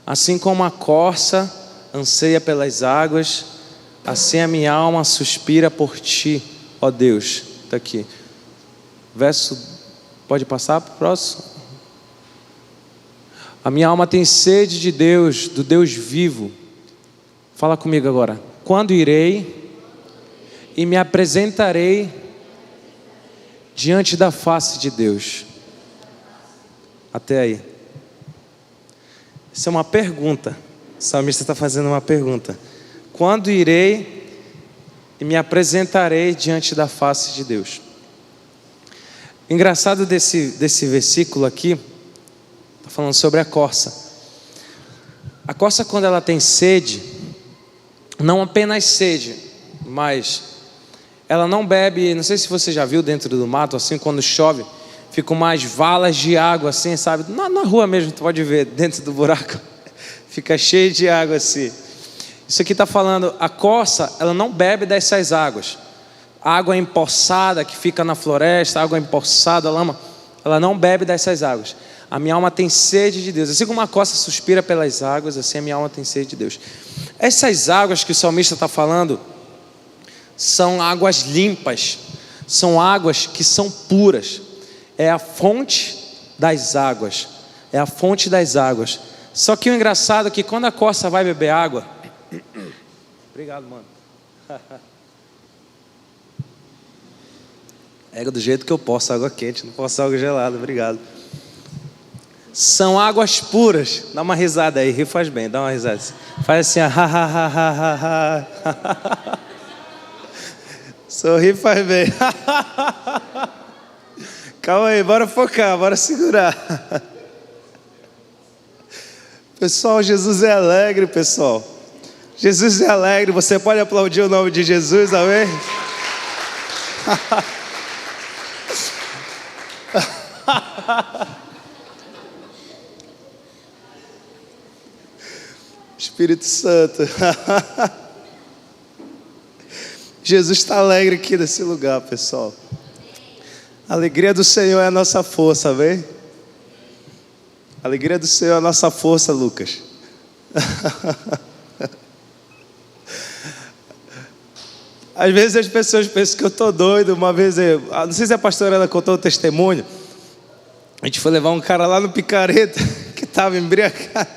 Assim como a corça anseia pelas águas, assim a minha alma suspira por ti, ó Deus. Está aqui. Verso, pode passar para o próximo? A minha alma tem sede de Deus, do Deus vivo. Fala comigo agora. Quando irei e me apresentarei diante da face de Deus. Até aí. Isso é uma pergunta. O salmista está fazendo uma pergunta. Quando irei e me apresentarei diante da face de Deus. Engraçado desse versículo aqui, está falando sobre a corça. A corça, quando ela tem sede, não apenas sede, mas ela não bebe. Não sei se você já viu dentro do mato, assim, quando chove, ficam mais valas de água, assim, sabe? Na rua mesmo, tu pode ver, dentro do buraco, fica cheio de água assim. Isso aqui está falando, a corça, ela não bebe dessas águas. A água empoçada que fica na floresta, água empoçada, lama, ela não bebe dessas águas. A minha alma tem sede de Deus. Assim como a corça suspira pelas águas, assim a minha alma tem sede de Deus. Essas águas que o salmista está falando são águas limpas, são águas que são puras. É a fonte das águas. É a fonte das águas. Só que o engraçado é que quando a corça vai beber água... Obrigado, mano. É do jeito que eu posso, água quente, não posso água gelada, obrigado. São águas puras. Dá uma risada aí, rir faz bem, dá uma risada. Faz assim, ha, ha, ha, ha, ha, ha. Sorrir faz bem. Calma aí, bora focar, bora segurar. Pessoal, Jesus é alegre, pessoal. Jesus é alegre, você pode aplaudir o nome de Jesus, amém? Espírito Santo. Jesus está alegre aqui nesse lugar, pessoal. A alegria do Senhor é a nossa força, amém? A alegria do Senhor é a nossa força, Lucas. Às vezes as pessoas pensam que eu estou doido. Uma vez, não sei se a pastora ela contou o testemunho. A gente foi levar um cara lá no Picareta que estava embriagado.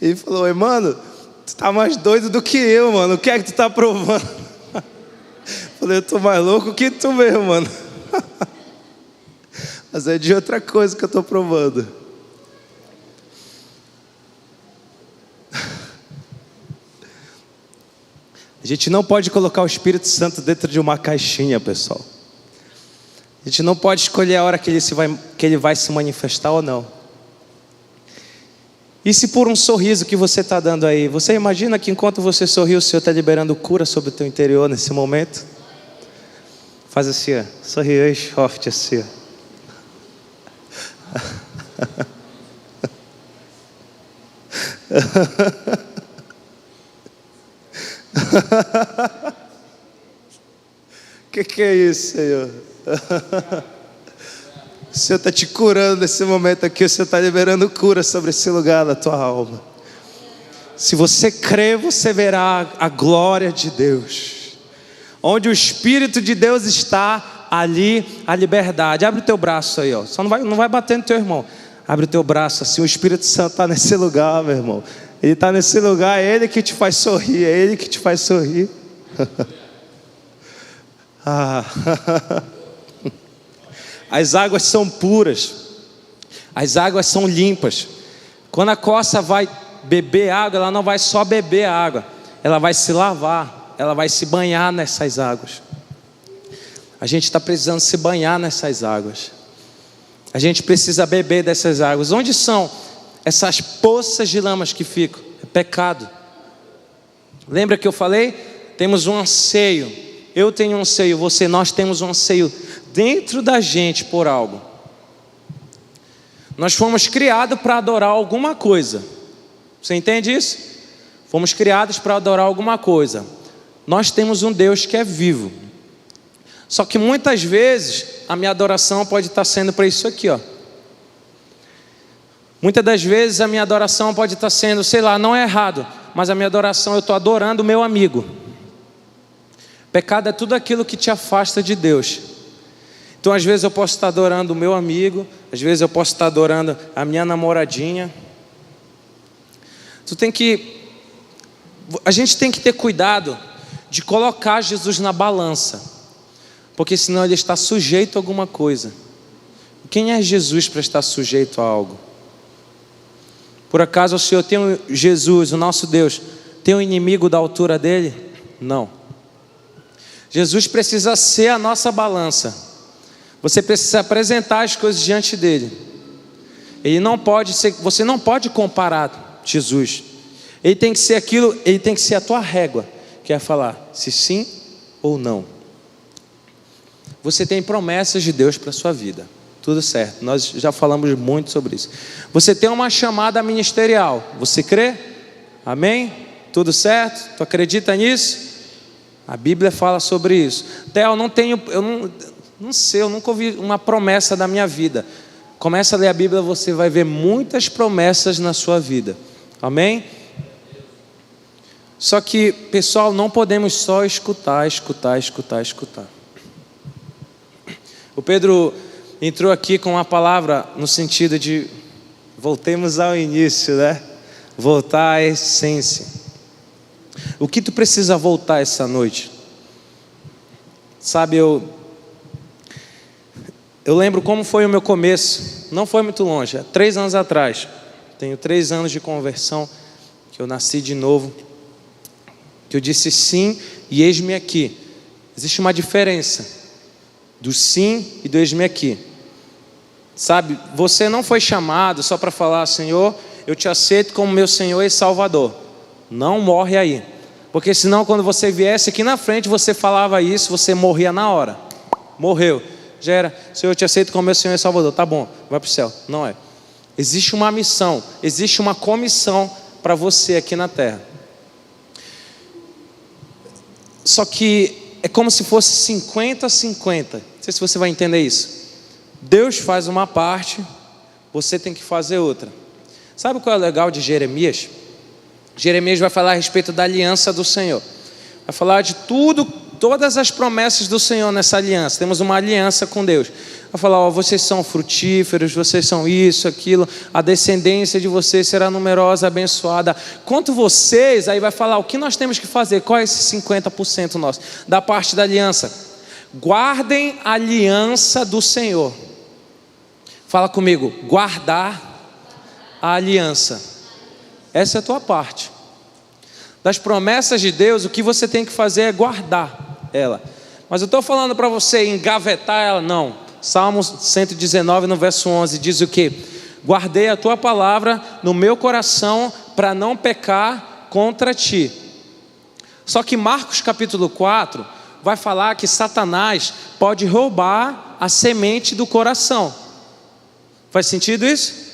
E ele falou: mano, tu tá mais doido do que eu, mano. O que é que tu tá provando? Falei: eu tô mais louco que tu mesmo, mano. Mas é de outra coisa que eu tô provando. A gente não pode colocar o Espírito Santo dentro de uma caixinha, pessoal. A gente não pode escolher a hora que ele vai se manifestar ou não. E se por um sorriso que você está dando aí, você imagina que enquanto você sorri, o Senhor está liberando cura sobre o teu interior nesse momento? Faz assim, ó, sorri aí, forte assim, ó. Que é isso, Senhor? O Senhor está te curando nesse momento aqui. O Senhor está liberando cura sobre esse lugar da tua alma. Se você crê, você verá a glória de Deus. Onde o Espírito de Deus está, ali a liberdade. Abre o teu braço aí, ó. Só não vai bater no teu irmão. Abre o teu braço assim. O Espírito Santo está nesse lugar, meu irmão. Ele está nesse lugar. É Ele que te faz sorrir. É Ele que te faz sorrir. As águas são puras. As águas são limpas. Quando a corça vai beber água, ela não vai só beber a água, ela vai se lavar, ela vai se banhar nessas águas. A gente está precisando se banhar nessas águas. A gente precisa beber dessas águas. Onde são essas poças de lamas que ficam? É pecado. Lembra que eu falei? Temos um anseio. Eu tenho um anseio, nós temos um anseio dentro da gente por algo. Nós fomos criados para adorar alguma coisa. Você entende isso? Fomos criados para adorar alguma coisa. Nós temos um Deus que é vivo. Só que muitas vezes a minha adoração pode estar sendo para isso aqui, ó. Muitas das vezes a minha adoração pode estar sendo, sei lá, não é errado, mas a minha adoração, eu estou adorando o meu amigo. Pecado é tudo aquilo que te afasta de Deus. Então às vezes eu posso estar adorando o meu amigo, às vezes eu posso estar adorando a minha namoradinha. A gente tem que ter cuidado de colocar Jesus na balança, porque senão ele está sujeito a alguma coisa. Quem é Jesus para estar sujeito a algo? Por acaso o Senhor tem Jesus, o nosso Deus, tem um inimigo da altura dele? Não. Jesus precisa ser a nossa balança. Você precisa apresentar as coisas diante dele. Você não pode comparar Jesus. Ele tem que ser aquilo, ele tem que ser a tua régua, que é falar se sim ou não. Você tem promessas de Deus para a sua vida. Tudo certo, nós já falamos muito sobre isso. Você tem uma chamada ministerial, você crê? Amém? Tudo certo? Tu acredita nisso? A Bíblia fala sobre isso. Theo, não sei, eu nunca ouvi uma promessa da minha vida. Começa a ler a Bíblia, você vai ver muitas promessas na sua vida. Amém? Só que, pessoal, não podemos só escutar. O Pedro entrou aqui com uma palavra no sentido de voltemos ao início, né? Voltar à essência. O que tu precisa voltar essa noite? Sabe, eu lembro como foi o meu começo. Não foi muito longe, 3 anos atrás. Tenho 3 anos de conversão, que eu nasci de novo, que eu disse sim e eis-me aqui. Existe uma diferença do sim e do eis-me aqui. Sabe, você não foi chamado só para falar: Senhor, eu te aceito como meu Senhor e Salvador. Não morre aí, porque senão quando você viesse aqui na frente, você falava isso, você morria na hora. Morreu, já era: Senhor, eu te aceito como meu Senhor e Salvador. Tá bom, vai para o céu. Não é. Existe uma missão, existe uma comissão para você aqui na terra. Só que é como se fosse 50-50. Não sei se você vai entender isso. Deus faz uma parte, você tem que fazer outra. Sabe qual é o legal de Jeremias? Jeremias vai falar a respeito da aliança do Senhor. Vai falar de todas as promessas do Senhor nessa aliança. Temos uma aliança com Deus. Vai falar: vocês são frutíferos, vocês são isso, aquilo, a descendência de vocês será numerosa, abençoada. Quanto vocês, aí vai falar o que nós temos que fazer. Qual é esse 50% nosso? Da parte da aliança. Guardem a aliança do Senhor. Fala comigo: guardar a aliança. Essa é a tua parte. Das promessas de Deus, o que você tem que fazer é guardar ela. Mas eu estou falando para você engavetar ela, não. Salmo 119, no verso 11, diz o quê? Guardei a tua palavra no meu coração para não pecar contra ti. Só que Marcos capítulo 4 vai falar que Satanás pode roubar a semente do coração. Faz sentido isso?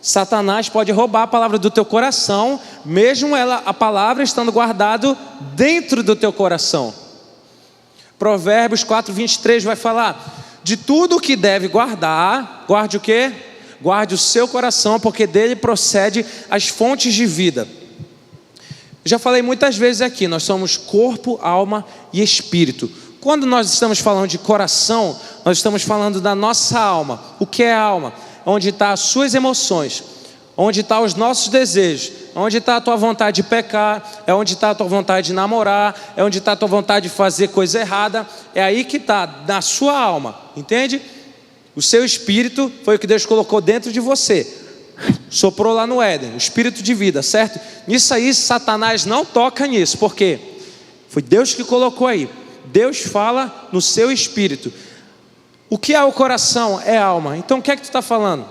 Satanás pode roubar a palavra do teu coração, mesmo a palavra estando guardada dentro do teu coração. Provérbios 4:23 vai falar: de tudo que deve guardar, guarde o quê? Guarde o seu coração, porque dele procede as fontes de vida. Já falei muitas vezes aqui, nós somos corpo, alma e espírito. Quando nós estamos falando de coração, nós estamos falando da nossa alma. O que é a alma? Onde estão as suas emoções, onde estão os nossos desejos, onde está a tua vontade de pecar, é onde está a tua vontade de namorar, é onde está a tua vontade de fazer coisa errada. É aí que está, na sua alma, entende? O seu espírito foi o que Deus colocou dentro de você, soprou lá no Éden, o espírito de vida, certo? Nisso aí Satanás não toca nisso, porque foi Deus que colocou aí. Deus fala no seu espírito. O que é o coração? É a alma. Então o que é que tu está falando?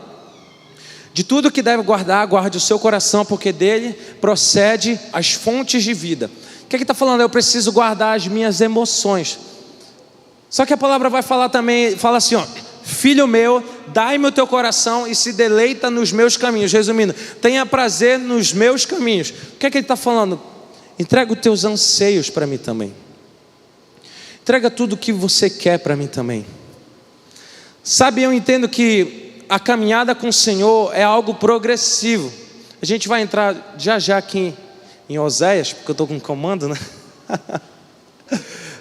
De tudo que deve guardar, guarde o seu coração, porque dele procede as fontes de vida. O que é que está falando? Eu preciso guardar as minhas emoções. Só que a palavra vai falar também, fala assim, ó: filho meu, dai-me o teu coração e se deleita nos meus caminhos. Resumindo, tenha prazer nos meus caminhos. O que é que ele está falando? Entrega os teus anseios para mim também. Entrega tudo o que você quer para mim também. Sabe, eu entendo que a caminhada com o Senhor é algo progressivo. A gente vai entrar já aqui em Oséias, porque eu estou com um comando, né?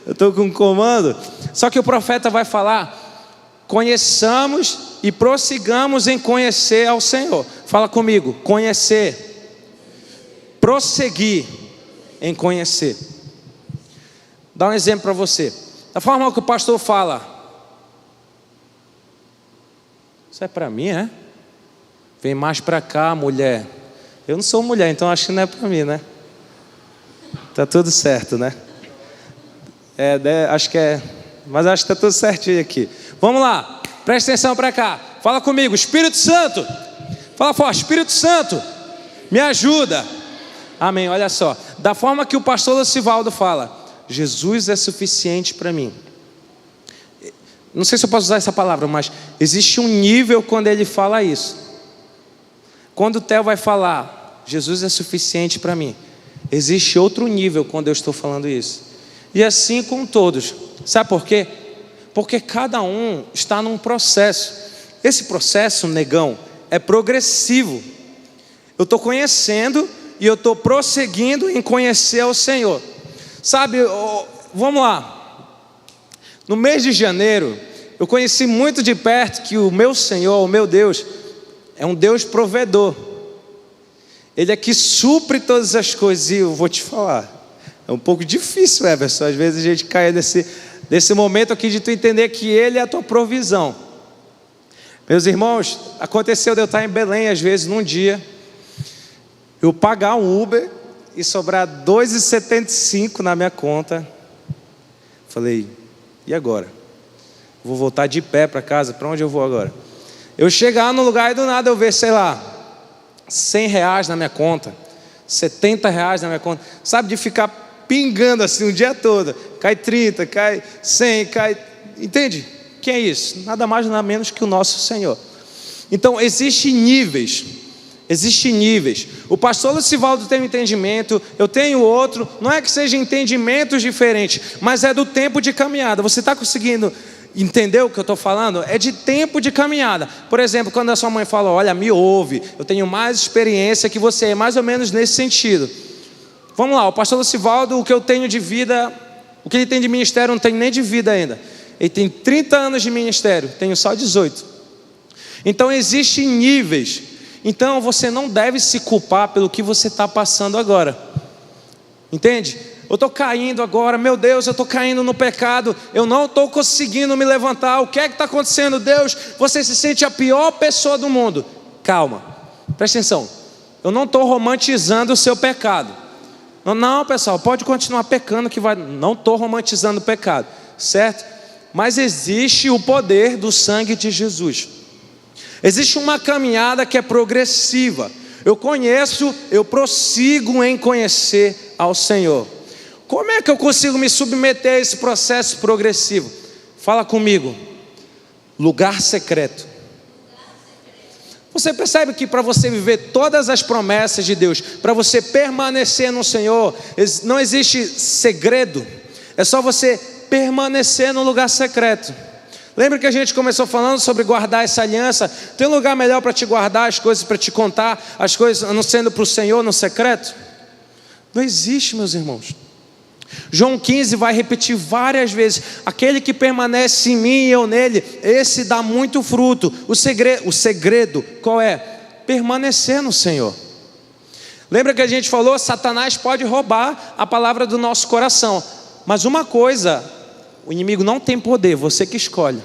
Eu estou com um comando. Só que o profeta vai falar: conheçamos e prossigamos em conhecer ao Senhor. Fala comigo: conhecer, prosseguir em conhecer. Dá um exemplo para você. Da forma que o pastor fala: isso é para mim, é? Vem mais para cá, mulher. Eu não sou mulher, então acho que não é para mim, né? Tá tudo certo, né? Acho que é, mas acho que tá tudo certinho aqui. Vamos lá, presta atenção para cá. Fala comigo: Espírito Santo. Fala forte: Espírito Santo, me ajuda. Amém. Olha só, da forma que o pastor Lucivaldo fala: Jesus é suficiente para mim. Não sei se eu posso usar essa palavra, mas existe um nível quando ele fala isso. Quando o Theo vai falar: Jesus é suficiente para mim, existe outro nível quando eu estou falando isso. E assim com todos. Sabe por quê? Porque cada um está num processo. Esse processo, negão, é progressivo. Eu estou conhecendo e eu estou prosseguindo em conhecer o Senhor. Sabe, vamos lá. No mês de janeiro, eu conheci muito de perto que o meu Senhor, o meu Deus, é um Deus provedor. Ele é que supre todas as coisas. E eu vou te falar, é um pouco difícil, Everson. Às vezes a gente cai nesse momento aqui de tu entender que Ele é a tua provisão. Meus irmãos, aconteceu de eu estar em Belém, às vezes, num dia, eu pagar um Uber e sobrar R$ 2,75 na minha conta. Falei: e agora? Vou voltar de pé para casa? Para onde eu vou agora? Eu chegar no lugar e do nada eu ver, sei lá, R$ 100 na minha conta, R$ 70 na minha conta. Sabe, de ficar pingando assim o dia todo. Cai 30, cai 100, cai... Entende? Que é isso? Nada mais, nada menos que o nosso Senhor. Então, existem níveis. Existem níveis. O pastor Lucivaldo tem um entendimento, eu tenho outro. Não é que sejam entendimentos diferentes, mas é do tempo de caminhada. Você está conseguindo entender o que eu estou falando? É de tempo de caminhada. Por exemplo, quando a sua mãe fala: olha, me ouve, eu tenho mais experiência que você. É mais ou menos nesse sentido. Vamos lá, o pastor Lucivaldo, o que eu tenho de vida, o que ele tem de ministério, eu não tenho nem de vida ainda. Ele tem 30 anos de ministério, tenho só 18. Então existem níveis. Então você não deve se culpar pelo que você está passando agora. Entende? Eu estou caindo agora, meu Deus, eu estou caindo no pecado, eu não estou conseguindo me levantar. O que é que está acontecendo? Deus, você se sente a pior pessoa do mundo. Calma, presta atenção. Eu não estou romantizando o seu pecado. Não, pessoal, pode continuar pecando que vai. Não estou romantizando o pecado, certo? Mas existe o poder do sangue de Jesus. Existe uma caminhada que é progressiva. Eu conheço, eu prossigo em conhecer ao Senhor. Como é que eu consigo me submeter a esse processo progressivo? Fala comigo: lugar secreto. Você percebe que para você viver todas as promessas de Deus, para você permanecer no Senhor, não existe segredo. É só você permanecer no lugar secreto. Lembra que a gente começou falando sobre guardar essa aliança? Tem um lugar melhor para te guardar as coisas, para te contar as coisas, não sendo para o Senhor no secreto? Não existe, meus irmãos. João 15 vai repetir várias vezes: aquele que permanece em mim e eu nele, esse dá muito fruto. O segredo qual é? Permanecer no Senhor. Lembra que a gente falou: Satanás pode roubar a palavra do nosso coração. Mas uma coisa, o inimigo não tem poder, você que escolhe.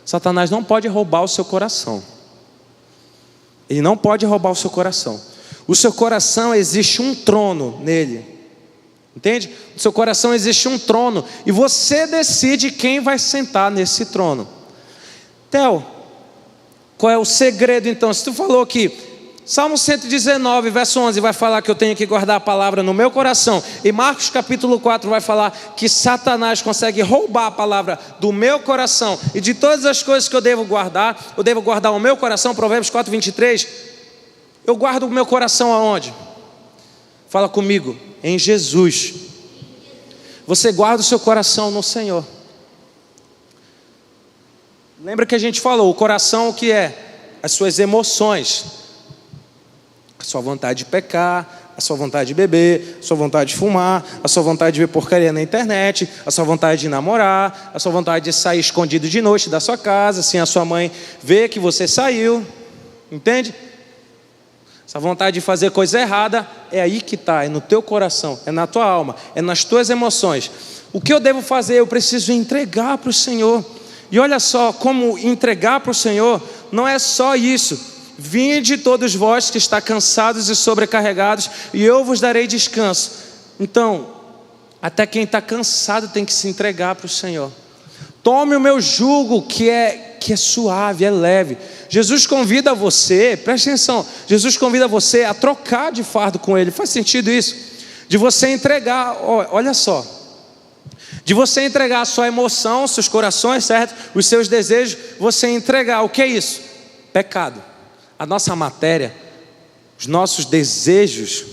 Satanás não pode roubar o seu coração. Ele não pode roubar o seu coração. O seu coração, existe um trono nele. Entende? No seu coração existe um trono, e você decide quem vai sentar nesse trono. Theo, qual é o segredo então? Se tu falou que Salmo 119, verso 11 vai falar que eu tenho que guardar a palavra no meu coração, e Marcos capítulo 4 vai falar que Satanás consegue roubar a palavra do meu coração, e de todas as coisas que eu devo guardar o meu coração. Provérbios 4, 23. Eu guardo o meu coração aonde? Fala comigo: em Jesus. Você guarda o seu coração no Senhor. Lembra que a gente falou, o coração o que é? as suas emoções, a sua vontade de pecar, a sua vontade de beber, a sua vontade de fumar, a sua vontade de ver porcaria na internet, a sua vontade de namorar, a sua vontade de sair escondido de noite da sua casa, sem a sua mãe ver que você saiu, entende? Essa vontade de fazer coisa errada, é aí que está, é no teu coração, é na tua alma, é nas tuas emoções. O que eu devo fazer? Eu preciso entregar para o Senhor. E olha só, como entregar para o Senhor, não é só isso. Vinde todos vós que está cansados e sobrecarregados, e eu vos darei descanso. Então, até quem está cansado tem que se entregar para o Senhor. Tome o meu jugo que é suave, é leve. Jesus convida você, preste atenção, Jesus convida você a trocar de fardo com Ele. Faz sentido isso? De você entregar, olha só, de você entregar a sua emoção, seus corações, certo? Os seus desejos, você entregar, o que é isso? Pecado. A nossa matéria, os nossos desejos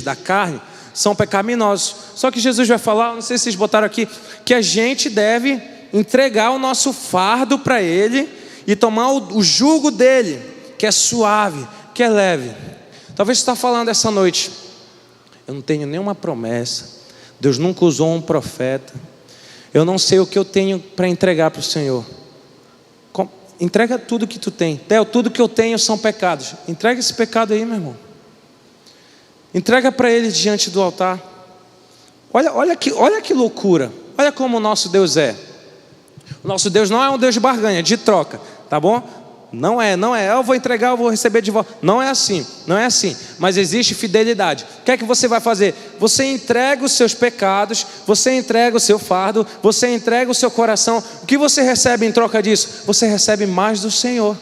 da carne, são pecaminosos. Só que Jesus vai falar, não sei se vocês botaram aqui, que a gente deve entregar o nosso fardo para Ele e tomar o jugo dele, que é suave, que é leve. Talvez você está falando essa noite, eu não tenho nenhuma promessa, Deus nunca usou um profeta, eu não sei o que eu tenho para entregar para o Senhor. Entrega tudo que tu tem. Theo, tudo que eu tenho são pecados. Entrega esse pecado aí, meu irmão. Entrega para Ele diante do altar. Olha que loucura. Olha como o nosso Deus é. O nosso Deus não é um Deus de barganha, de troca, tá bom? Não é, eu vou entregar, eu vou receber de volta. Não é assim. Mas existe fidelidade. O que é que você vai fazer? Você entrega os seus pecados, você entrega o seu fardo, você entrega o seu coração. O que você recebe em troca disso? Você recebe mais do Senhor.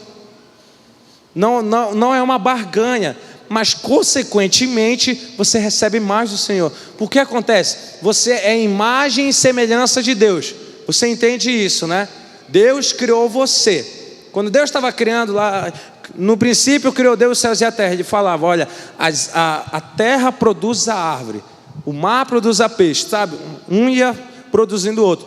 Não é uma barganha, mas consequentemente você recebe mais do Senhor. Por que acontece? Você é imagem e semelhança de Deus. Você entende isso, né? Deus criou você. Quando Deus estava criando lá, no princípio criou Deus os céus e a terra. Ele falava, olha, a terra produz a árvore, o mar produz a peixe, sabe? Um ia produzindo outro.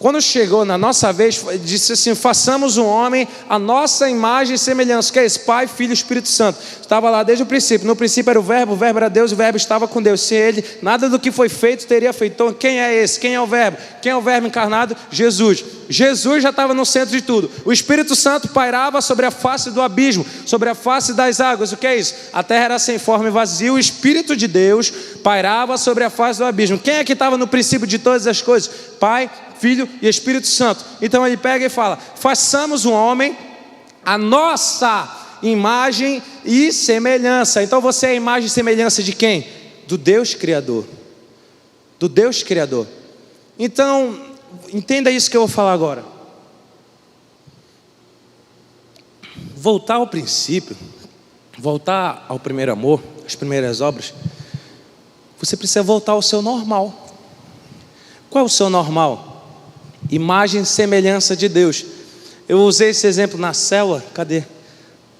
Quando chegou na nossa vez, disse assim, façamos um homem a nossa imagem e semelhança, que é esse, Pai, Filho e Espírito Santo. Estava lá desde o princípio. No princípio era o verbo era Deus, o verbo estava com Deus. Sem Ele, nada do que foi feito teria feito. Então quem é esse? Quem é o verbo? Quem é o verbo encarnado? Jesus. Jesus já estava no centro de tudo. O Espírito Santo pairava sobre a face do abismo, sobre a face das águas. O que é isso? A terra era sem forma e vazia. O Espírito de Deus pairava sobre a face do abismo. Quem é que estava no princípio de todas as coisas? Pai, Filho e Espírito Santo. Então ele pega e fala, façamos um homem a nossa imagem e semelhança. Então você é a imagem e semelhança de quem? Do Deus Criador. Do Deus Criador. Então, entenda isso que eu vou falar agora. Voltar ao princípio, voltar ao primeiro amor, às primeiras obras, você precisa voltar ao seu normal. Qual é o seu normal? Imagem e semelhança de Deus. Eu usei esse exemplo na célula. Cadê?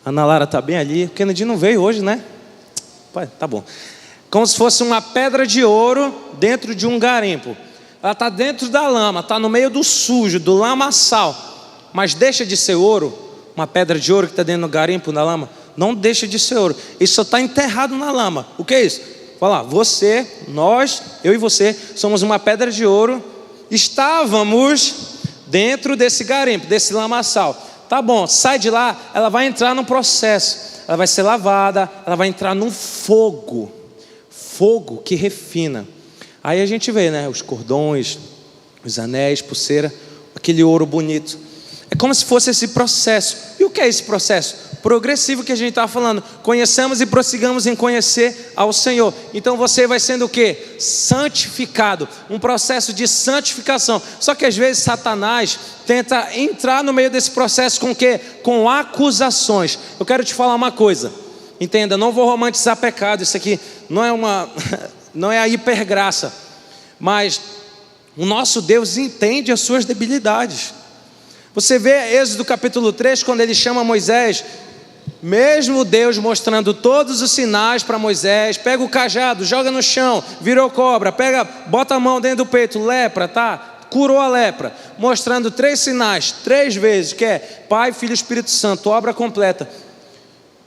A Ana Lara está bem ali. O Kennedy não veio hoje, né? Tá bom. Como se fosse uma pedra de ouro dentro de um garimpo. Ela está dentro da lama, está no meio do sujo, do lamaçal. Mas deixa de ser ouro. Uma pedra de ouro que está dentro do garimpo, na lama. Não deixa de ser ouro. Isso só está enterrado na lama. O que é isso? Fala, você, nós, eu e você, somos uma pedra de ouro. Estávamos dentro desse garimpo, desse lamaçal. Tá bom, sai de lá, ela vai entrar num processo. Ela vai ser lavada, ela vai entrar num fogo. Fogo que refina. Aí a gente vê, né, os cordões, os anéis, pulseira, aquele ouro bonito. É como se fosse esse processo. E o que é esse processo? Progressivo que a gente está falando. Conheçamos e prossigamos em conhecer ao Senhor. Então você vai sendo o quê? Santificado. Um processo de santificação. Só que às vezes Satanás tenta entrar no meio desse processo com o quê? Com acusações. Eu quero te falar uma coisa. Entenda, não vou romantizar pecado. Isso aqui não é a hipergraça. Mas o nosso Deus entende as suas debilidades. Você vê Êxodo capítulo 3, quando ele chama Moisés, mesmo Deus mostrando todos os sinais para Moisés, pega o cajado, joga no chão, virou cobra, bota a mão dentro do peito, lepra, tá? curou a lepra, mostrando 3 sinais, 3 vezes, que é Pai, Filho e Espírito Santo, obra completa.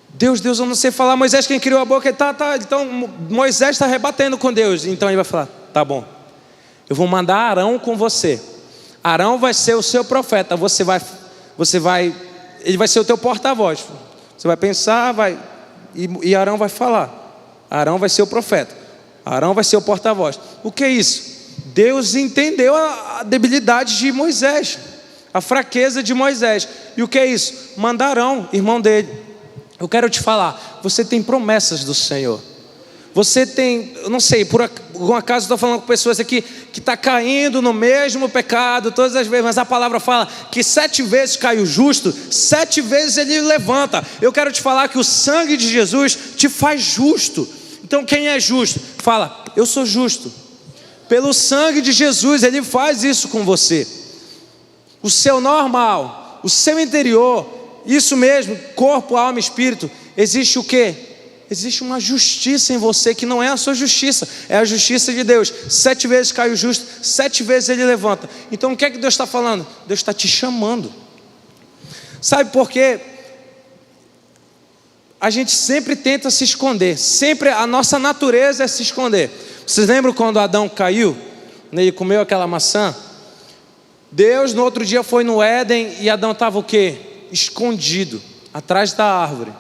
Deus, eu não sei falar. Moisés, quem criou a boca, então Moisés está rebatendo com Deus. Então ele vai falar, tá bom, eu vou mandar Arão com você. Arão vai ser o seu profeta, ele vai ser o teu porta-voz. Você vai pensar, e Arão vai falar. Arão vai ser o profeta, Arão vai ser o porta-voz. O que é isso? Deus entendeu a debilidade de Moisés, a fraqueza de Moisés. E o que é isso? Manda Arão, irmão dele. Eu quero te falar, você tem promessas do Senhor. Você tem, eu não sei, por algum acaso estou falando com pessoas aqui que está caindo no mesmo pecado todas as vezes, mas a palavra fala que 7 vezes cai o justo, 7 vezes ele levanta. Eu quero te falar que o sangue de Jesus te faz justo. Então quem é justo? Fala, eu sou justo. Pelo sangue de Jesus, ele faz isso com você. O seu normal, o seu interior, isso mesmo, corpo, alma e espírito, existe o quê? Existe uma justiça em você que não é a sua justiça, é a justiça de Deus. 7 vezes cai o justo, 7 vezes ele levanta. Então o que é que Deus está falando? Deus está te chamando. Sabe por quê? A gente sempre tenta se esconder, sempre a nossa natureza é se esconder. Vocês lembram quando Adão caiu? Ele comeu aquela maçã? Deus no outro dia foi no Éden e Adão estava o quê? Escondido, atrás da árvore.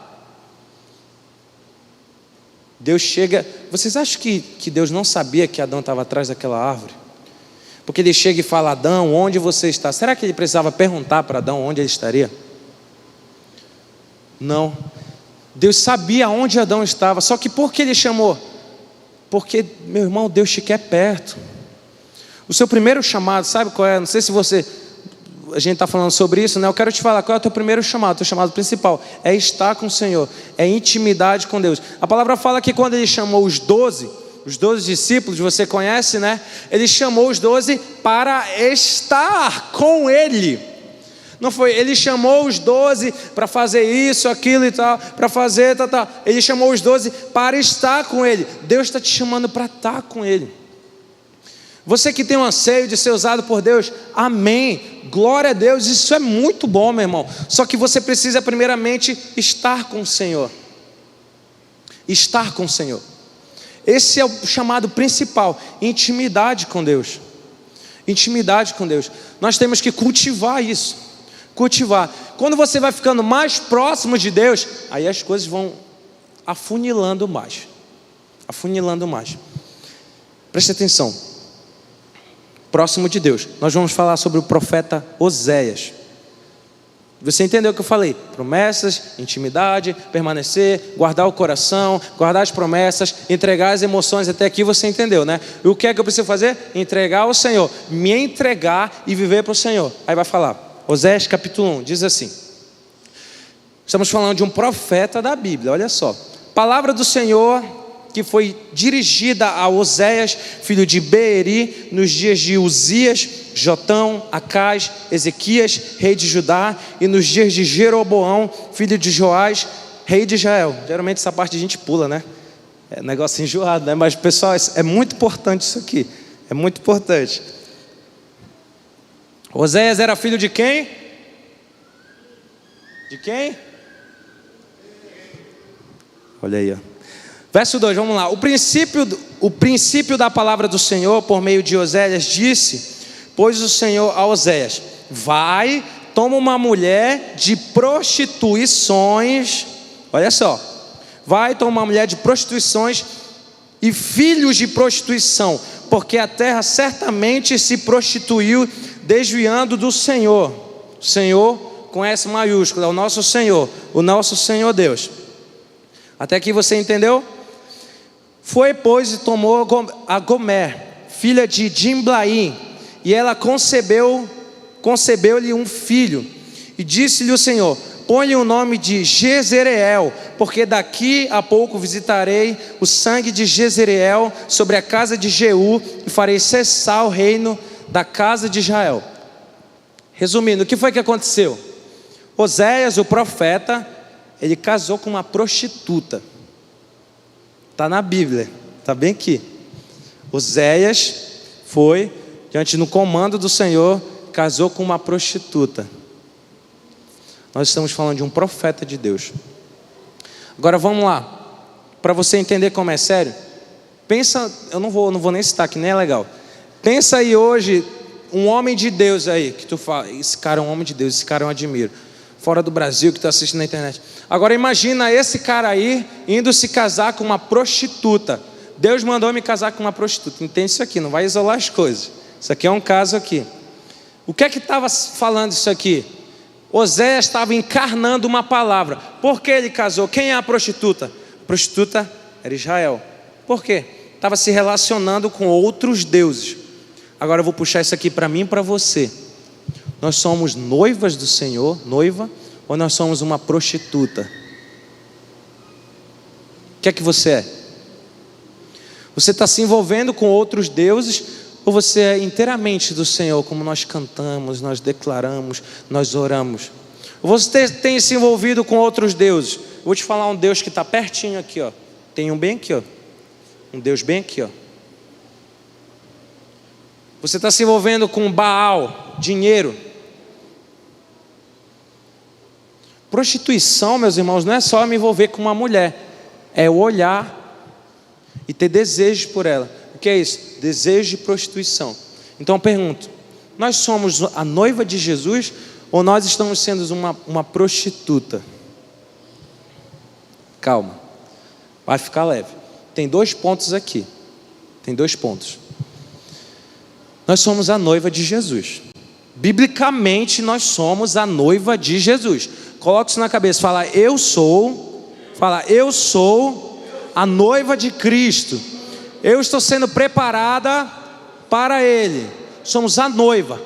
Deus chega. Vocês acham que Deus não sabia que Adão estava atrás daquela árvore? Porque ele chega e fala, Adão, onde você está? Será que ele precisava perguntar para Adão onde ele estaria? Não. Deus sabia onde Adão estava. Só que por que ele chamou? Porque, meu irmão, Deus te quer perto. O seu primeiro chamado, sabe qual é? Não sei se a gente está falando sobre isso, né? Eu quero te falar, qual é o teu primeiro chamado? O teu chamado principal é estar com o Senhor, é intimidade com Deus. A palavra fala que quando ele chamou os 12 discípulos, você conhece, né? Ele chamou os 12 para estar com Ele. Não foi, ele chamou os 12 para fazer isso, aquilo e tal, para fazer tal. Ele chamou os 12 para estar com Ele. Deus está te chamando para estar com Ele. Você que tem um anseio de ser usado por Deus, amém, glória a Deus, isso é muito bom, meu irmão. Só que você precisa primeiramente estar com o Senhor. Estar com o Senhor. Esse é o chamado principal, intimidade com Deus. Intimidade com Deus. Nós temos que cultivar isso. Cultivar. Quando você vai ficando mais próximo de Deus, aí as coisas vão afunilando mais. Afunilando mais. Preste atenção. Próximo de Deus. Nós vamos falar sobre o profeta Oséias. Você entendeu o que eu falei? Promessas, intimidade, permanecer, guardar o coração, guardar as promessas, entregar as emoções. Até aqui você entendeu, né? E o que é que eu preciso fazer? Entregar ao Senhor. Me entregar e viver para o Senhor. Aí vai falar. Oséias capítulo 1 diz assim. Estamos falando de um profeta da Bíblia. Olha só. Palavra do Senhor que foi dirigida a Oséias, filho de Beeri, nos dias de Uzias, Jotão, Acás, Ezequias, rei de Judá, e nos dias de Jeroboão, filho de Joás, rei de Israel. Geralmente essa parte a gente pula, né? É um negócio enjoado, né? Mas pessoal, é muito importante isso aqui. É muito importante. Oséias era filho de quem? De quem? Olha aí, ó. Verso 2, vamos lá. O princípio da palavra do Senhor, por meio de Oséias, disse: pois o Senhor a Oséias: vai, toma uma mulher de prostituições. Olha só. Vai, toma uma mulher de prostituições e filhos de prostituição, porque a terra certamente se prostituiu, desviando do Senhor. O Senhor com S maiúsculo, é o nosso Senhor Deus. Até aqui você entendeu? Foi, pois, e tomou a Gomer, filha de Dimblaim, e ela concebeu-lhe um filho. E disse-lhe o Senhor: põe-lhe o nome de Jezreel, porque daqui a pouco visitarei o sangue de Jezreel sobre a casa de Jeú, e farei cessar o reino da casa de Israel. Resumindo, o que foi que aconteceu? Oséias, o profeta, ele casou com uma prostituta. Está na Bíblia, está bem aqui. Oséias foi, diante no comando do Senhor, casou com uma prostituta. Nós estamos falando de um profeta de Deus. Agora vamos lá, para você entender como é sério. Pensa, eu não vou nem citar, que nem é legal. Pensa aí hoje, um homem de Deus aí, que tu fala, esse cara é um homem de Deus, esse cara eu admiro. Fora do Brasil, que tu assiste na internet. Agora imagina esse cara aí, indo se casar com uma prostituta. Deus mandou me casar com uma prostituta. Entende isso aqui, não vai isolar as coisas. Isso aqui é um caso aqui. O que é que estava falando isso aqui? Oséias estava encarnando uma palavra. Por que ele casou? Quem é a prostituta? A prostituta era Israel. Por quê? Estava se relacionando com outros deuses. Agora eu vou puxar isso aqui para mim e para você. Nós somos noivas do Senhor, noiva, ou nós somos uma prostituta? O que é que você é? Você está se envolvendo com outros deuses, ou você é inteiramente do Senhor, como nós cantamos, nós declaramos, nós oramos? Ou você tem se envolvido com outros deuses? Vou te falar um Deus que está pertinho aqui, ó. Tem um bem aqui, ó. Um Deus bem aqui, ó. Você está se envolvendo com Baal, dinheiro. Prostituição, meus irmãos, não é só me envolver com uma mulher. É olhar e ter desejos por ela. O que é isso? Desejo de prostituição. Então eu pergunto, nós somos a noiva de Jesus ou nós estamos sendo uma prostituta? Calma, vai ficar leve. Tem 2 pontos aqui. Tem 2 pontos. Nós somos a noiva de Jesus. Biblicamente nós somos a noiva de Jesus. Coloca isso na cabeça, fala eu sou a noiva de Cristo. Eu estou sendo preparada para Ele. Somos a noiva,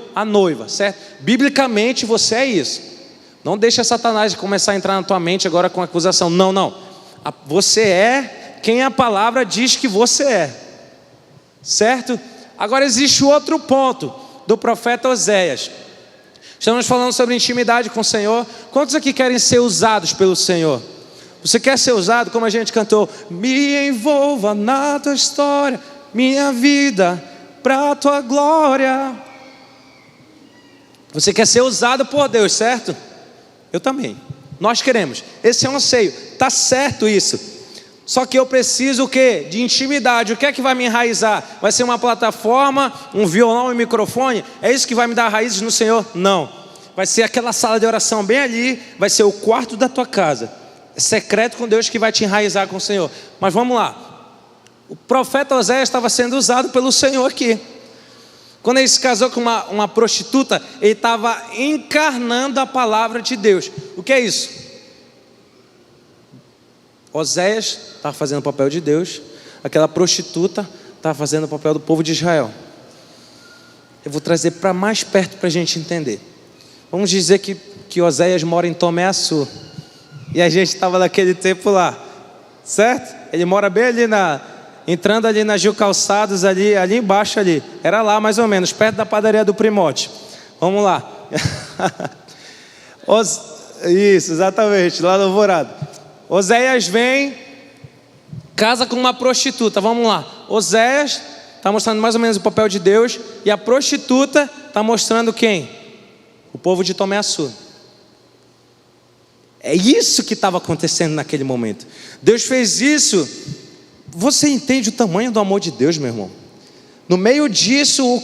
certo? Biblicamente você é isso. Não deixa Satanás começar a entrar na tua mente agora com acusação. Não. Você é quem a palavra diz que você é. Certo? Agora existe outro ponto do profeta Oséias. Estamos falando sobre intimidade com o Senhor. Quantos aqui querem ser usados pelo Senhor? Você quer ser usado, como a gente cantou? Me envolva na tua história, minha vida, para a tua glória. Você quer ser usado por Deus, certo? Eu também. Nós queremos. Esse é um anseio. Está certo isso. Só que eu preciso o quê? De intimidade. O que é que vai me enraizar? Vai ser uma plataforma, um violão e um microfone? É isso que vai me dar raízes no Senhor? Não. Vai ser aquela sala de oração bem ali. Vai ser o quarto da tua casa. É secreto com Deus que vai te enraizar com o Senhor. Mas vamos lá. O profeta Oséias estava sendo usado pelo Senhor aqui. Quando ele se casou com uma prostituta, ele estava encarnando a palavra de Deus. O que é isso? Oséias estava fazendo o papel de Deus. Aquela prostituta estava fazendo o papel do povo de Israel. Eu vou trazer para mais perto para a gente entender. Vamos dizer que Oséias mora em Tomé Açu. E a gente estava naquele tempo lá, certo? Ele mora bem ali entrando ali na Gil Calçados, ali embaixo ali. Era lá mais ou menos, perto da padaria do Primote. Vamos lá. Isso, exatamente, lá no Alvorada. Oséias vem, casa com uma prostituta. Vamos lá. Oséias está mostrando mais ou menos o papel de Deus. E a prostituta está mostrando quem? O povo de Tomé Açu. É isso que estava acontecendo naquele momento. Deus fez isso. Você entende o tamanho do amor de Deus, meu irmão? No meio disso,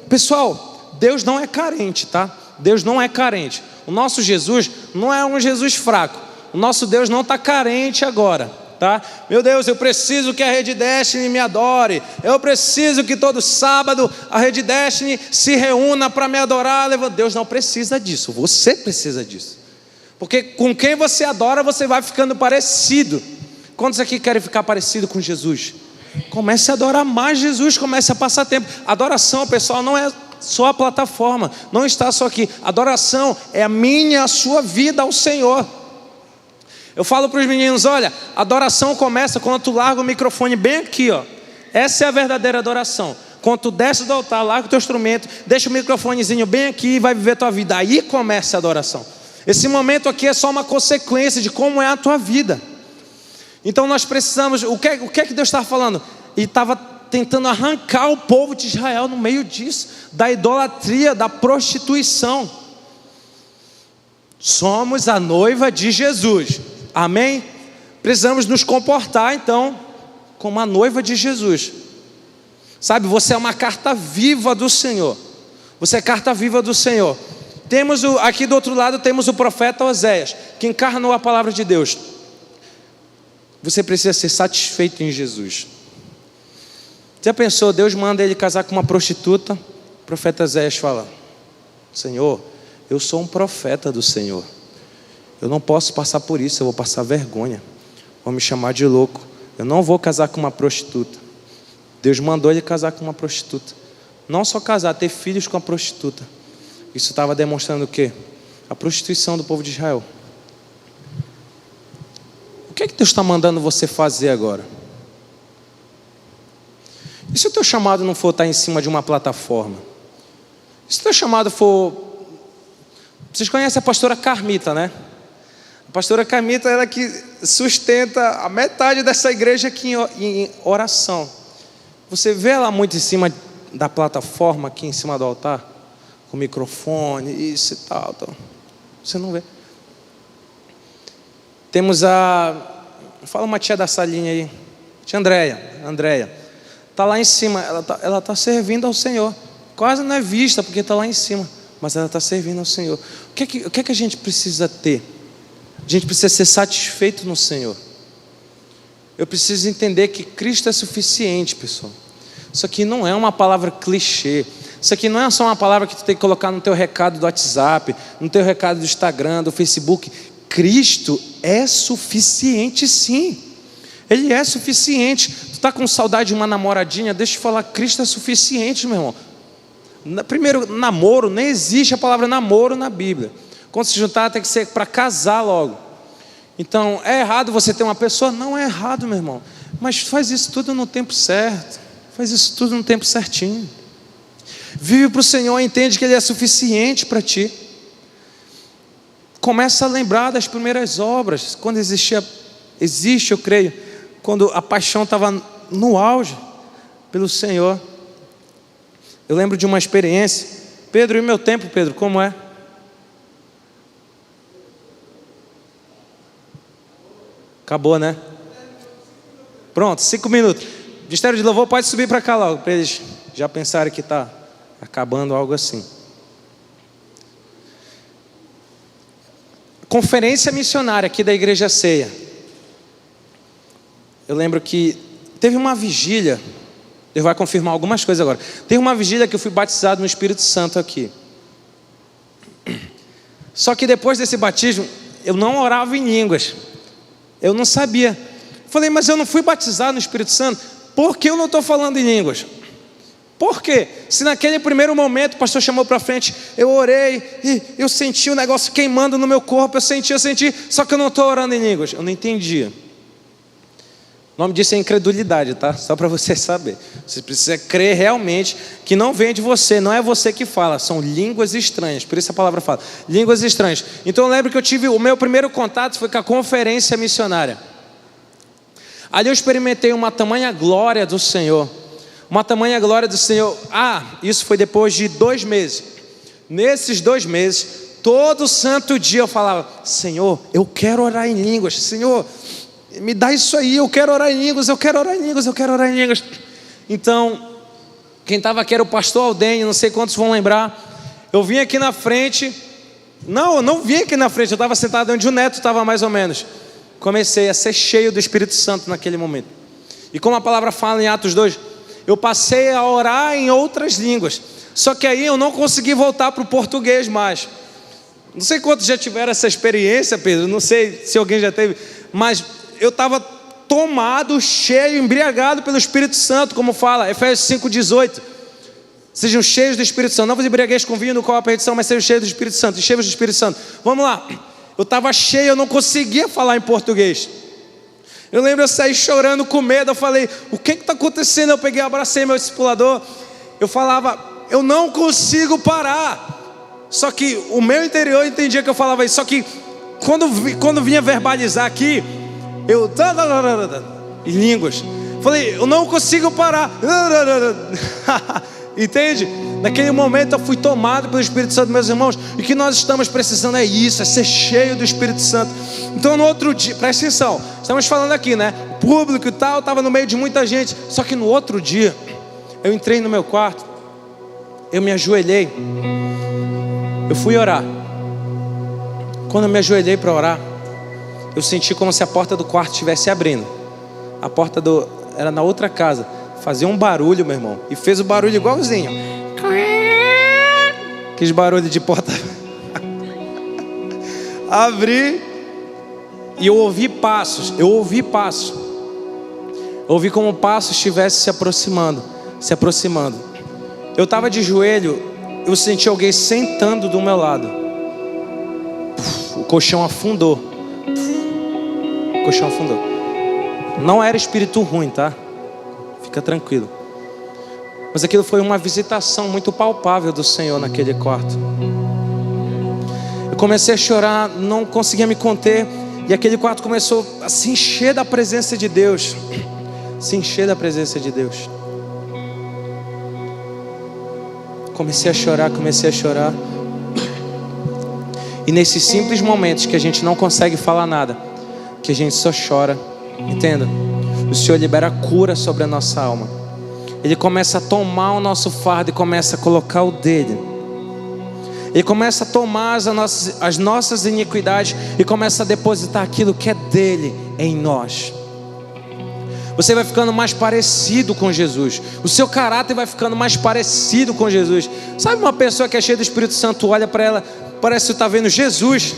pessoal, Deus não é carente, tá? Deus não é carente. O nosso Jesus não é um Jesus fraco. O nosso Deus não está carente agora, tá? Meu Deus, eu preciso que a Rede Destiny me adore. Eu preciso que todo sábado a Rede Destiny se reúna para me adorar. Deus não precisa disso. Você precisa disso. Porque com quem você adora, você vai ficando parecido. Quantos aqui querem ficar parecido com Jesus? Comece a adorar mais Jesus, comece a passar tempo. Adoração, pessoal, não é só a plataforma, não está só aqui. Adoração é a minha e a sua vida ao Senhor. Eu falo para os meninos, olha, adoração começa quando tu larga o microfone bem aqui, ó. Essa é a verdadeira adoração. Quando tu desce do altar, larga o teu instrumento, deixa o microfonezinho bem aqui e vai viver a tua vida. Aí começa a adoração. Esse momento aqui é só uma consequência de como é a tua vida. Então nós precisamos, o que é que Deus estava falando? Ele estava tentando arrancar o povo de Israel no meio disso, da idolatria, da prostituição. Somos a noiva de Jesus, amém? Precisamos nos comportar então como a noiva de Jesus. Sabe, você é uma carta viva do Senhor. Você é carta viva do Senhor. Temos aqui do outro lado temos o profeta Oséias, que encarnou a palavra de Deus. Você precisa ser satisfeito em Jesus. Já pensou, Deus manda ele casar com uma prostituta? O profeta Oséias fala: Senhor, eu sou um profeta do Senhor, eu não posso passar por isso, eu vou passar vergonha, vão me chamar de louco, eu não vou casar com uma prostituta. Deus mandou ele casar com uma prostituta. Não só casar, ter filhos com a prostituta. Isso estava demonstrando o quê? A prostituição do povo de Israel. O que é que Deus está mandando você fazer agora? E se o teu chamado não for estar em cima de uma plataforma? E se o teu chamado for... Vocês conhecem a pastora Carmita, né? A pastora Carmita, ela que sustenta a metade dessa igreja aqui em oração. Você vê ela muito em cima da plataforma, aqui em cima do altar, com microfone, isso e tal. Você não vê. Temos fala uma tia da salinha aí, tia Andréia. Está lá em cima, ela está servindo ao Senhor. Quase não é vista, porque está lá em cima, mas ela está servindo ao Senhor. O que é que a gente precisa ter? A gente precisa ser satisfeito no Senhor. Eu preciso entender que Cristo é suficiente, pessoal. Isso aqui não é uma palavra clichê. Isso aqui não é só uma palavra que tu tem que colocar no teu recado do WhatsApp, no teu recado do Instagram, do Facebook. Cristo é suficiente, sim. Ele é suficiente. Tu está com saudade de uma namoradinha? Deixa eu te falar, Cristo é suficiente, meu irmão. Primeiro, namoro, nem existe a palavra namoro na Bíblia. Quando se juntar, tem que ser para casar logo. Então, é errado você ter uma pessoa? Não é errado, meu irmão. Mas faz isso tudo no tempo certo. Faz isso tudo no tempo certinho. Vive para o Senhor, entende que Ele é suficiente para ti. Começa a lembrar das primeiras obras. Quando existe, eu creio, quando a paixão estava no auge pelo Senhor. Eu lembro de uma experiência. Pedro, e meu tempo, Pedro, como é? Acabou, né? Pronto, 5 minutos. Ministério de Louvor pode subir para cá logo, para eles já pensarem que está acabando algo assim. Conferência missionária aqui da Igreja Ceia. Eu lembro que teve uma vigília. Deus vai confirmar algumas coisas agora. Teve uma vigília que eu fui batizado no Espírito Santo aqui. Só que depois desse batismo, eu não orava em línguas. Eu não sabia. Falei, mas eu não fui batizado no Espírito Santo. Por que eu não estou falando em línguas? Por quê? Se naquele primeiro momento o pastor chamou para frente, eu orei e eu senti o negócio queimando no meu corpo, eu senti, só que eu não estou orando em línguas. Eu não entendia. O nome disso é incredulidade, tá? Só para você saber. Você precisa crer realmente que não vem de você, não é você que fala, são línguas estranhas. Por isso a palavra fala, línguas estranhas. Então eu lembro que eu tive, o meu primeiro contato foi com a conferência missionária. Ali eu experimentei uma tamanha glória do Senhor. Uma tamanha glória do Senhor. Isso foi depois de 2 meses. Nesses 2 meses, todo santo dia eu falava, Senhor, eu quero orar em línguas. Senhor, me dá isso aí, eu quero orar em línguas, eu quero orar em línguas, eu quero orar em línguas. Então, quem estava aqui era o pastor Aldenho, não sei quantos vão lembrar. Eu vim aqui na frente. Não, eu não vim aqui na frente, eu estava sentado onde o Neto estava mais ou menos. Comecei a ser cheio do Espírito Santo naquele momento. E como a palavra fala em Atos 2, eu passei a orar em outras línguas. Só que aí eu não consegui voltar para o português mais. Não sei quantos já tiveram essa experiência, Pedro. Não sei se alguém já teve. Mas eu estava tomado, cheio, embriagado pelo Espírito Santo, como fala Efésios 5,18. Sejam cheios do Espírito Santo. Não vos embriagueis com vinho no qual há perdição, mas sejam cheios do Espírito Santo. E cheios do Espírito Santo. Vamos lá. Eu estava cheio, eu não conseguia falar em português. Eu lembro, eu saí chorando com medo. Eu falei, o que está acontecendo? Eu peguei, abracei meu discipulador. Eu falava, eu não consigo parar. Só que o meu interior entendia que eu falava isso. Só que quando vinha verbalizar aqui, eu em línguas. Falei, eu não consigo parar. Entende? Naquele momento eu fui tomado pelo Espírito Santo, meus irmãos. E o que nós estamos precisando é isso, é ser cheio do Espírito Santo. Então no outro dia, presta atenção, estamos falando aqui, né? O público e tal, estava no meio de muita gente. Só que no outro dia, eu entrei no meu quarto, eu me ajoelhei, eu fui orar. Quando eu me ajoelhei para orar, eu senti como se a porta do quarto estivesse abrindo. A porta era na outra casa. Fazia um barulho, meu irmão. E fez o barulho igualzinho. Aqueles barulhos de porta. Abri. E eu ouvi passos. Eu ouvi como o passo estivesse se aproximando. Eu estava de joelho. Eu senti alguém sentando do meu lado. O colchão afundou. Não era espírito ruim, tá? Fica tranquilo. Mas aquilo foi uma visitação muito palpável do Senhor naquele quarto. Eu comecei a chorar, não conseguia me conter. E aquele quarto começou a se encher da presença de Deus. Comecei a chorar. E nesses simples momentos que a gente não consegue falar nada, que a gente só chora, entenda? O Senhor libera cura sobre a nossa alma. Ele começa a tomar o nosso fardo e começa a colocar o dele. Ele começa a tomar as nossas iniquidades e começa a depositar aquilo que é dele em nós. Você vai ficando mais parecido com Jesus. O seu caráter vai ficando mais parecido com Jesus. Sabe uma pessoa que é cheia do Espírito Santo, olha para ela, parece que está vendo Jesus.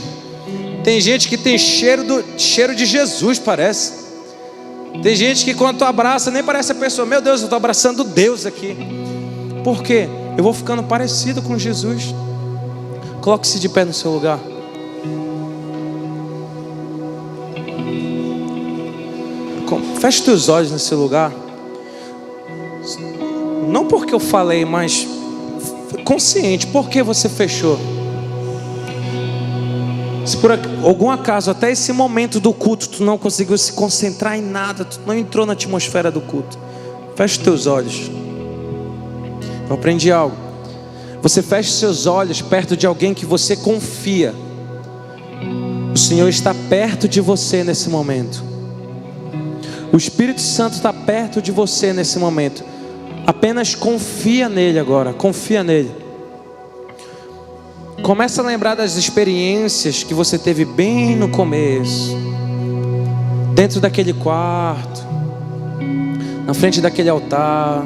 Tem gente que tem cheiro de Jesus, parece. Tem gente que quando tu abraça, nem parece a pessoa. Meu Deus, eu estou abraçando Deus aqui. Por quê? Eu vou ficando parecido com Jesus. Coloque-se de pé no seu lugar. Feche teus olhos nesse lugar. Não porque eu falei, mas consciente. Por que você fechou? Se por algum acaso até esse momento do culto tu não conseguiu se concentrar em nada, tu não entrou na atmosfera do culto, feche teus olhos. Eu aprendi algo. Você fecha seus olhos perto de alguém que você confia. O Senhor está perto de você nesse momento. O Espírito Santo está perto de você nesse momento. Apenas confia nele agora, confia nele. Começa a lembrar das experiências que você teve bem no começo, dentro daquele quarto, na frente daquele altar,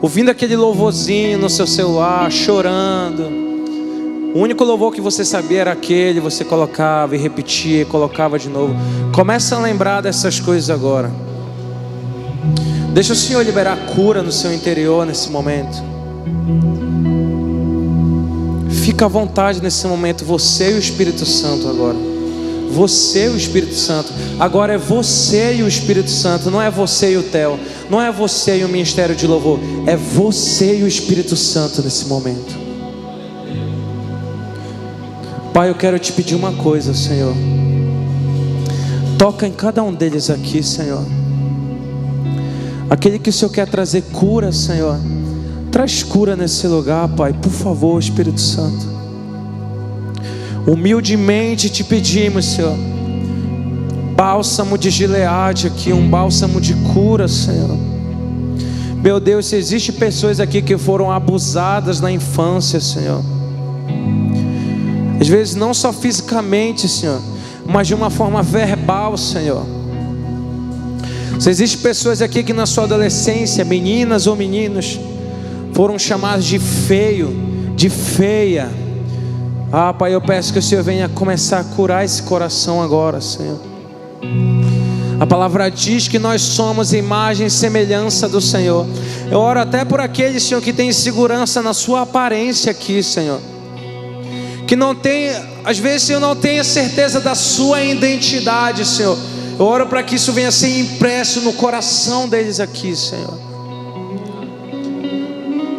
ouvindo aquele louvorzinho no seu celular, chorando. O único louvor que você sabia era aquele, você colocava e repetia, colocava de novo. Começa a lembrar dessas coisas agora. Deixa o Senhor liberar cura no seu interior nesse momento. Fica à vontade nesse momento, você e o Espírito Santo agora. Você e o Espírito Santo. Agora é você e o Espírito Santo. Não é você e o Theo. Não é você e o Ministério de Louvor. É você e o Espírito Santo nesse momento. Pai, eu quero te pedir uma coisa, Senhor. Toca em cada um deles aqui, Senhor. Aquele que o Senhor quer trazer cura, Senhor, traz cura nesse lugar, Pai, por favor, Espírito Santo. Humildemente te pedimos, Senhor, bálsamo de Gileade aqui, um bálsamo de cura, Senhor. Meu Deus, se existem pessoas aqui que foram abusadas na infância, Senhor, às vezes não só fisicamente, Senhor, mas de uma forma verbal, Senhor. Se existem pessoas aqui que na sua adolescência, meninas ou meninos, foram chamados de feio, de feia. Ah, Pai, eu peço que o Senhor venha começar a curar esse coração agora, Senhor. A palavra diz que nós somos imagem e semelhança do Senhor. Eu oro até por aquele, Senhor, que tem insegurança na sua aparência aqui, Senhor, que não tem, às vezes, Senhor, não tem a certeza da sua identidade, Senhor. Eu oro para que isso venha ser impresso no coração deles aqui, Senhor.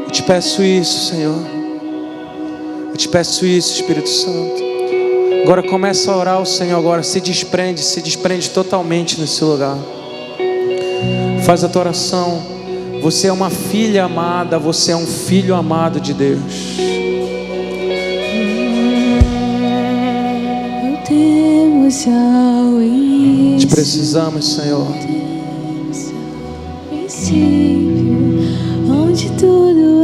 Eu te peço isso, Senhor. Eu te peço isso, Espírito Santo. Agora começa a orar ao Senhor agora. Se desprende totalmente nesse lugar. Faz a tua oração. Você é uma filha amada, você é um filho amado de Deus. Voltemos ao início. Te precisamos, Senhor. Onde tudo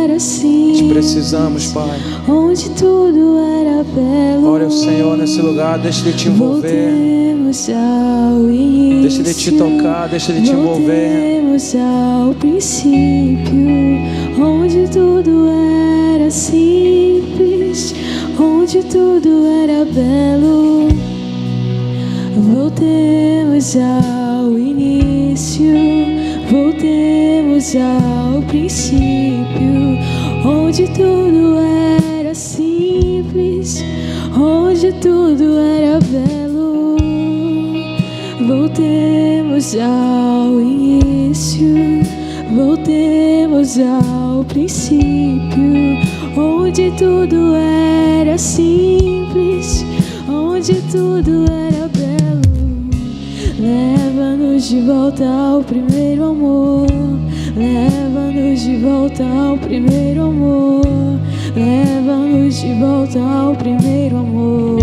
era simples. Te precisamos, Pai. Onde tudo era belo. Ore ao Senhor nesse lugar. Deixa Ele te envolver. Voltemos ao início. Deixa Ele te tocar. Deixa Ele te envolver. Voltemos ao princípio. Onde tudo era simples. Onde tudo era belo. Voltemos ao início. Voltemos ao princípio, onde tudo era simples, onde tudo era belo. Voltemos ao início, voltemos ao princípio, onde tudo era simples, onde tudo era belo. Leva-nos de volta ao primeiro amor. Leva-nos de volta ao primeiro amor. Leva-nos de volta ao primeiro amor.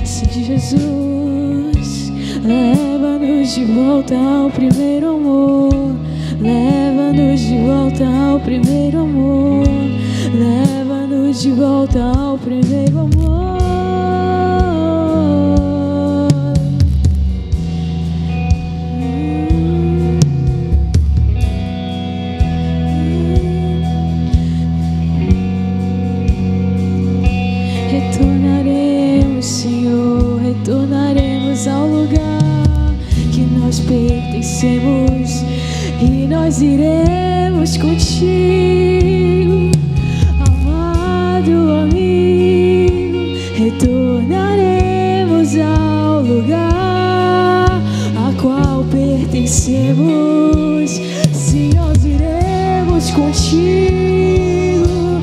Sim, Jesus. Leva-nos de volta ao primeiro amor. Leva-nos de volta ao primeiro amor. Leva-nos de volta ao primeiro amor. Retornaremos, Senhor, retornaremos ao lugar que nós pertencemos e nós iremos contigo, amado amigo. Retornaremos ao lugar a qual pertencemos, se nós iremos contigo,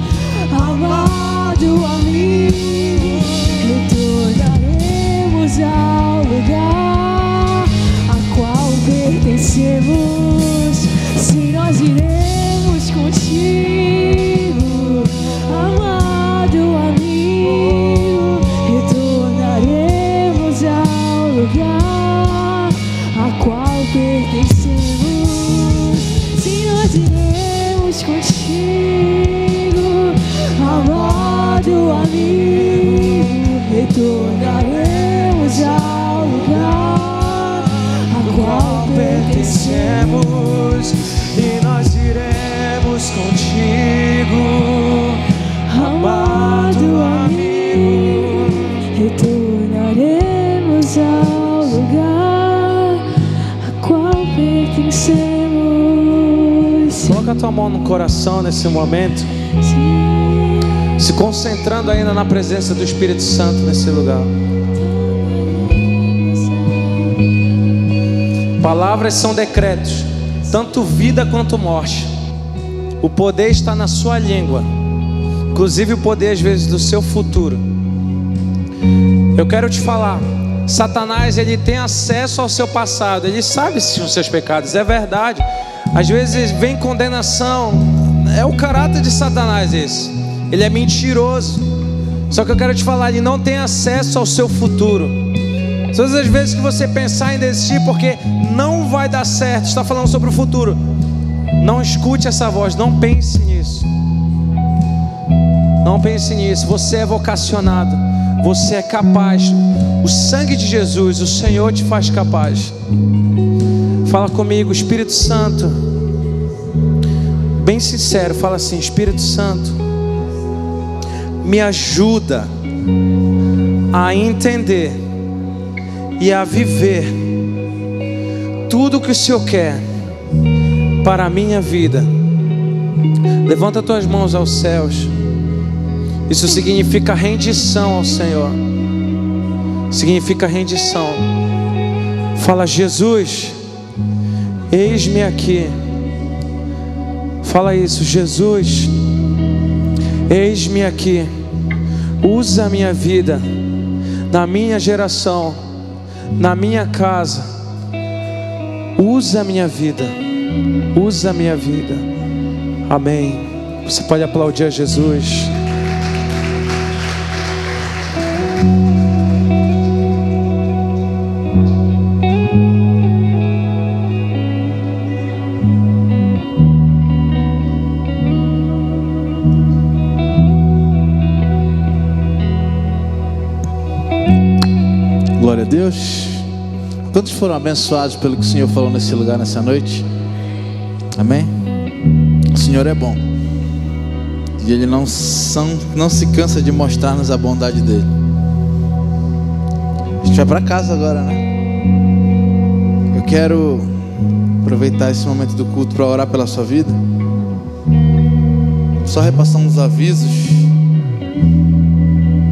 amado amigo. Retornaremos ao lugar a qual pertencemos, se nós iremos contigo, amado amigo. Retornaremos ao lugar a qual pertencemos, se nós iremos contigo, amado amigo. Retornaremos ao lugar a qual pertencemos, e nós iremos contigo, amado amigo. Retornaremos ao lugar a qual pertencemos. Coloca a tua mão no coração nesse momento, se concentrando ainda na presença do Espírito Santo nesse lugar. Palavras são decretos, tanto vida quanto morte. O poder está na sua língua, inclusive o poder às vezes do seu futuro. Eu quero te falar, Satanás, ele tem acesso ao seu passado, ele sabe os seus pecados, é verdade. Às vezes vem condenação, é o caráter de Satanás esse. Ele é mentiroso. Só que eu quero te falar, ele não tem acesso ao seu futuro. Todas as vezes que você pensar em desistir porque não vai dar certo, está falando sobre o futuro, não escute essa voz, não pense nisso. Não pense nisso. Você é vocacionado, você é capaz. O sangue de Jesus, o Senhor te faz capaz. Fala comigo, Espírito Santo. Bem sincero, fala assim: Espírito Santo, me ajuda a entender e a viver tudo que o Senhor quer para a minha vida. Levanta tuas mãos aos céus. Isso significa rendição ao Senhor. Significa rendição. Fala: Jesus, eis-me aqui. Fala isso: Jesus, eis-me aqui. Usa a minha vida, na minha geração, na minha casa, Usa a minha vida. Usa a minha vida. Amém. Você pode aplaudir a Jesus. Glória a Deus. Quantos foram abençoados pelo que o Senhor falou nesse lugar, nessa noite? Amém? O Senhor é bom. E Ele não se cansa de mostrar-nos a bondade dEle. A gente vai para casa agora, né? Eu quero aproveitar esse momento do culto para orar pela sua vida. Só repassar uns avisos.